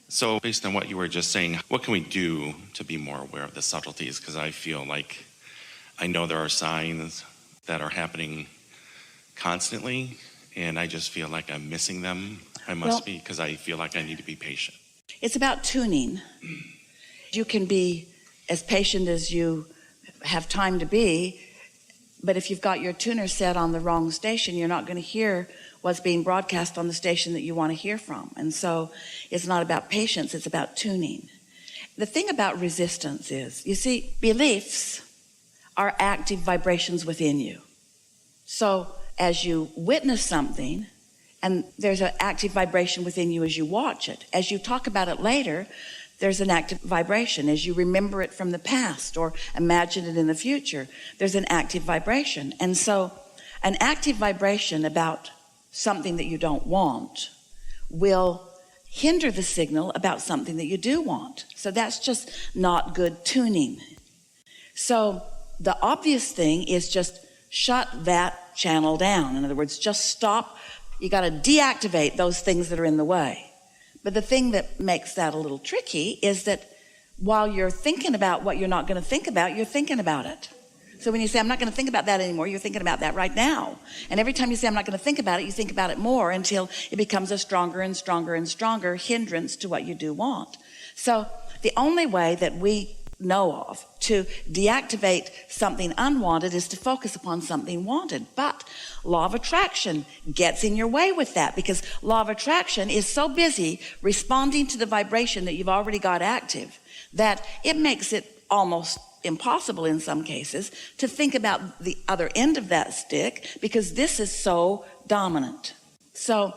So based on what you were just saying, what can we do to be more aware of the subtleties? Because I feel like I know there are signs that are happening constantly, and I just feel like I'm missing them. I must be, because I feel like I need to be patient. It's about tuning. You can be as patient as you have time to be, but if you've got your tuner set on the wrong station, you're not going to hear what's being broadcast on the station that you want to hear from. And so it's not about patience, it's about tuning. The thing about resistance is, you see, beliefs are active vibrations within you. So as you witness something, and there's an active vibration within you as you watch it, as you talk about it later, there's an active vibration. As you remember it from the past or imagine it in the future, there's an active vibration. And so an active vibration about something that you don't want will hinder the signal about something that you do want. So that's just not good tuning. So the obvious thing is just shut that channel down. In other words, just stop. You got to deactivate those things that are in the way. But the thing that makes that a little tricky is that while you're thinking about what you're not going to think about, you're thinking about it. So when you say, I'm not going to think about that anymore, you're thinking about that right now. And every time you say, I'm not going to think about it, you think about it more until it becomes a stronger and stronger and stronger hindrance to what you do want. So the only way that we know of to deactivate something unwanted is to focus upon something wanted. But law of attraction gets in your way with that, because law of attraction is so busy responding to the vibration that you've already got active that it makes it almost impossible in some cases to think about the other end of that stick, because this is so dominant. So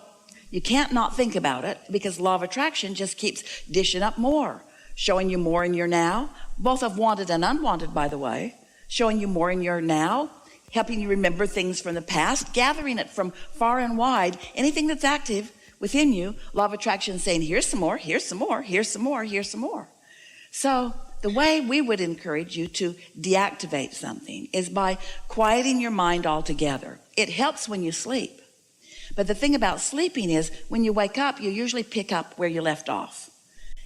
you can't not think about it, because law of attraction just keeps dishing up more, showing you more in your now, both of wanted and unwanted, by the way, showing you more in your now, helping you remember things from the past, gathering it from far and wide, anything that's active within you. Law of attraction saying, here's some more, here's some more, here's some more, here's some more. So the way we would encourage you to deactivate something is by quieting your mind altogether. It helps when you sleep. But the thing about sleeping is when you wake up, you usually pick up where you left off.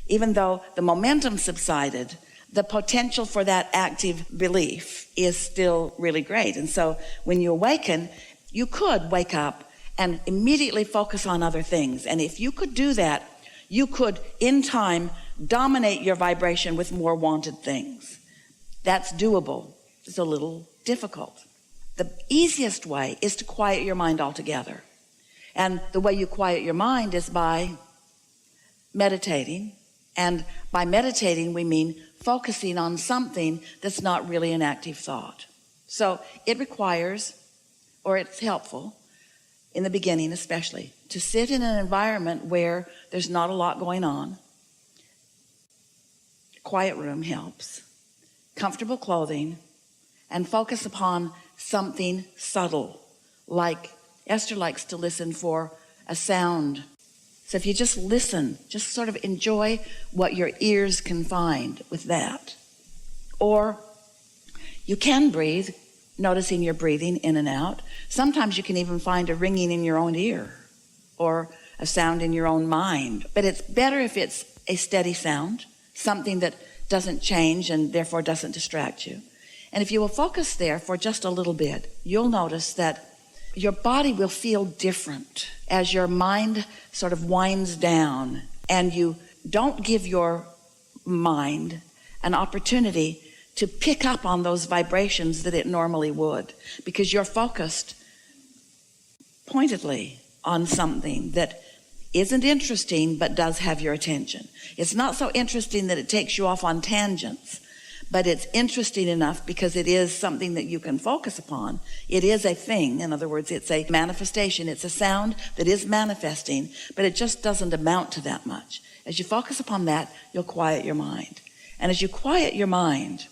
Even though the momentum subsided, the potential for that active belief is still really great. And so when you awaken, you could wake up and immediately focus on other things. And if you could do that, you could, in time, dominate your vibration with more wanted things. That's doable. It's a little difficult. The easiest way is to quiet your mind altogether. And the way you quiet your mind is by meditating. And by meditating, we mean focusing on something that's not really an active thought. So it requires, or it's helpful, in the beginning especially, to sit in an environment where there's not a lot going on. Quiet room helps. Comfortable clothing, and focus upon something subtle. Like Esther likes to listen for a sound. So if you just listen, just sort of enjoy what your ears can find with that. Or you can breathe, noticing your breathing in and out. Sometimes you can even find a ringing in your own ear or a sound in your own mind. But it's better if it's a steady sound, something that doesn't change and therefore doesn't distract you. And if you will focus there for just a little bit, you'll notice that your body will feel different as your mind sort of winds down, and you don't give your mind an opportunity to pick up on those vibrations that it normally would, because you're focused pointedly on something that isn't interesting but does have your attention. It's not so interesting that it takes you off on tangents, but it's interesting enough because it is something that you can focus upon. It is a thing. In other words, it's a manifestation. It's a sound that is manifesting, but it just doesn't amount to that much. As you focus upon that, you'll quiet your mind. And as you quiet your mind,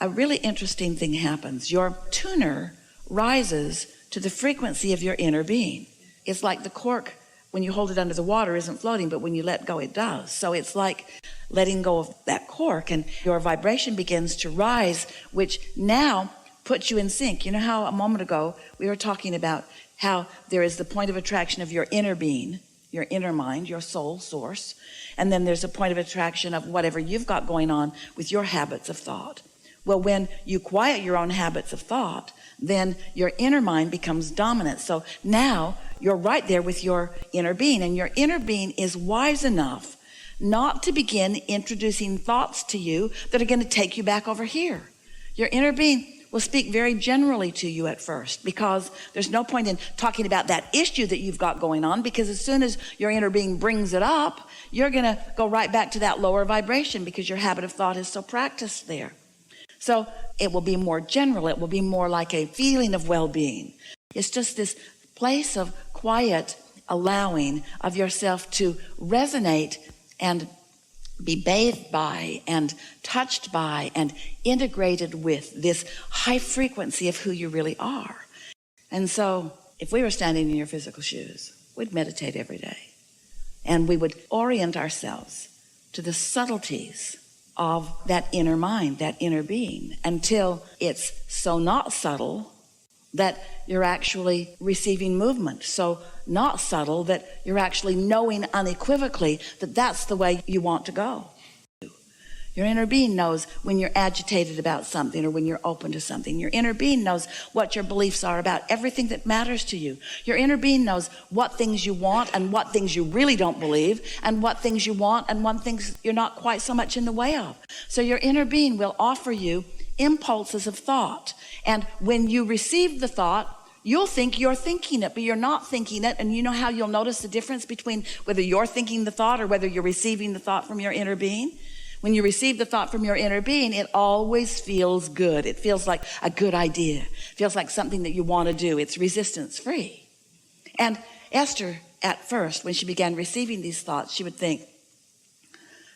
a really interesting thing happens. Your tuner rises to the frequency of your inner being. It's like the cork, when you hold it under the water, isn't floating, but when you let go, it does. So it's like letting go of that cork, and your vibration begins to rise, which now puts you in sync. You know how a moment ago we were talking about how there is the point of attraction of your inner being, your inner mind, your soul source. And then there's a point of attraction of whatever you've got going on with your habits of thought. Well, when you quiet your own habits of thought, then your inner mind becomes dominant. So now you're right there with your inner being, and your inner being is wise enough not to begin introducing thoughts to you that are going to take you back over here. Your inner being will speak very generally to you at first, because there's no point in talking about that issue that you've got going on, because as soon as your inner being brings it up, you're going to go right back to that lower vibration, because your habit of thought is so practiced there. So it will be more general. It will be more like a feeling of well-being. It's just this place of quiet allowing of yourself to resonate and be bathed by and touched by and integrated with this high frequency of who you really are. And so if we were standing in your physical shoes, we'd meditate every day, and we would orient ourselves to the subtleties of that inner mind, that inner being, until it's so not subtle that you're actually receiving movement, so not subtle that you're actually knowing unequivocally that that's the way you want to go. Your inner being knows when you're agitated about something or when you're open to something. Your inner being knows what your beliefs are about everything that matters to you. Your inner being knows what things you want and what things you really don't believe, and what things you want and what things you're not quite so much in the way of. So your inner being will offer you impulses of thought. And when you receive the thought, you'll think you're thinking it, but you're not thinking it. And you know how you'll notice the difference between whether you're thinking the thought or whether you're receiving the thought from your inner being? When you receive the thought from your inner being, it always feels good. It feels like a good idea. It feels like something that you want to do. It's resistance free. And Esther, at first, when she began receiving these thoughts, she would think,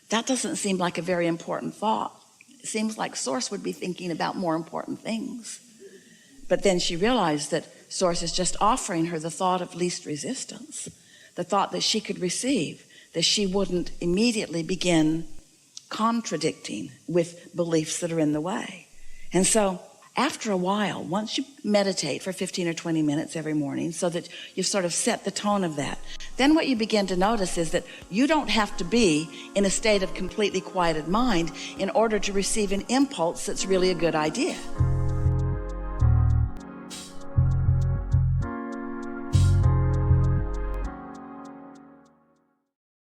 that doesn't seem like a very important thought. It seems like Source would be thinking about more important things. But then she realized that Source is just offering her the thought of least resistance, the thought that she could receive, that she wouldn't immediately begin contradicting with beliefs that are in the way. And so after a while, once you meditate for 15 or 20 minutes every morning so that you've sort of set the tone of that, then what you begin to notice is that you don't have to be in a state of completely quieted mind in order to receive an impulse that's really a good idea.